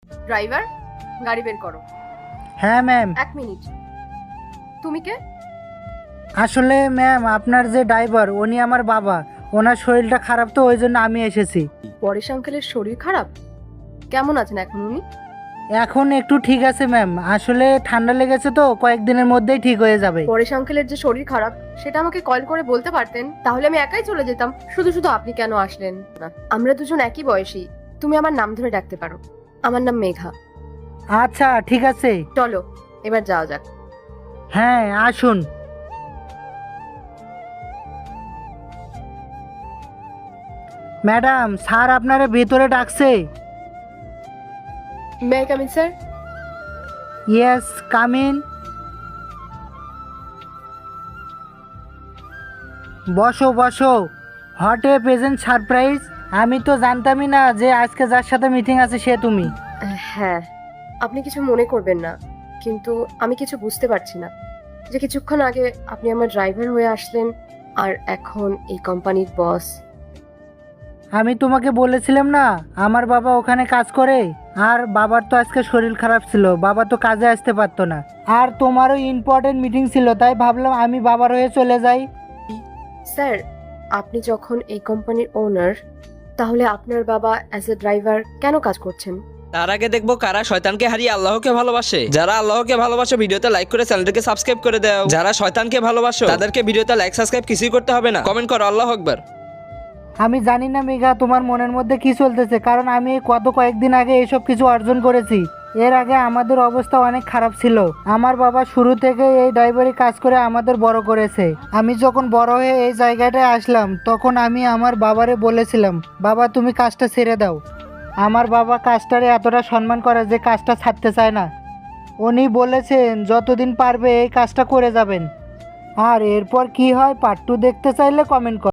Driver, গাড়ি বের করো। হ্যাঁ ম্যাম। 1 মিনিট। তুমি কে? আসলে ম্যাম আপনার যে ড্রাইভার উনি আমার বাবা, ওনার শরীরটা খারাপ তো ওই জন্য আমি এসেছি। পরেশ আঙ্কেলের শরীর খারাপ? কেমন আছেন এখন উনি? এখন একটু ঠিক আছে ম্যাম, আসলে ঠান্ডা লেগেছে তো কয়েকদিনের মধ্যেই ঠিক হয়ে যাবে। পরেশ আঙ্কেলের যে শরীর খারাপ সেটা আমাকে কল করে বলতে পারতেন, তাহলে আমি একাই চলে যেতাম। শুধু শুধু আপনি কেন আসলেন না? আমরা দুজন একই বয়সী, তুমি আমার নাম ধরে ডাকতে পারো। আমার নাম মেঘা। আচ্ছা ঠিক আছে। চলো এবার যাওয়া যাক। হ্যাঁ আসুন। ম্যাডাম স্যার আপনারে ভেতরে ডাকছে। May I come in sir? Yes come in. বসো বসো। What a pleasant surprise. আমি তো জানতামই না যে আজকে যার সাথে মিটিং আছে সে তুমি। হ্যাঁ, আপনি কিছু মনে করবেন না, কিন্তু আমি কিছু বুঝতে পারছি না যে কিছুক্ষণ আগে আপনি আমার ড্রাইভার হয়ে আসলেন আর এখন এই কোম্পানির বস। আমি তোমাকে বলেছিলাম না আমার বাবা ওখানে কাজ করে, আর বাবার তো আজকে শরীর খারাপ ছিল, বাবা তো কাজে আসতে পারতো না, আর তোমারও ইম্পর্টেন্ট মিটিং ছিল, তাই ভাবলাম আমি বাবার হয়ে চলে যাই। স্যার, আপনি যখন এই কোম্পানির ওনার, তাহলে আপনার বাবা অ্যাজ এ ড্রাইভার কেন কাজ করছেন? তার আগে দেখবো কারা শয়তানকে হারিয়ে আল্লাহকে ভালোবাসে। যারা আল্লাহকে ভালোবাসো ভিডিওতে লাইক করে চ্যানেলটাকে সাবস্ক্রাইব করে দাও। যারা শয়তানকে ভালোবাসো তাদেরকে ভিডিওতে লাইক সাবস্ক্রাইব কিছুই করতে হবে না, কমেন্ট করো আল্লাহু আকবার। আমি জানি না মেঘা তোমার মনের মধ্যে কি চলতেছে, কারণ আমি এই কয়েকদিন আগে এসব কিছু অর্জন করেছি। এর আগে আমাদের অবস্থা অনেক খারাপ ছিল। আমার বাবা শুরু থেকে এই ড্রাইভারি কাজ করে আমাদের বড় করেছে। আমি যখন বড় হয়ে এই জায়গাটায় আসলাম তখন আমি আমার বাবারে বলেছিলাম, বাবা তুমি কাজটা ছেড়ে দাও। আমার বাবা কাজটারে এতটা সম্মান করে যে কাজটা ছাড়তে চায় না। উনি বলেছেন যতদিন পারবে এই কাজটা করে যাবেন। আর এরপর কি হয় পার্ট 2 দেখতে চাইলে কমেন্ট করুন।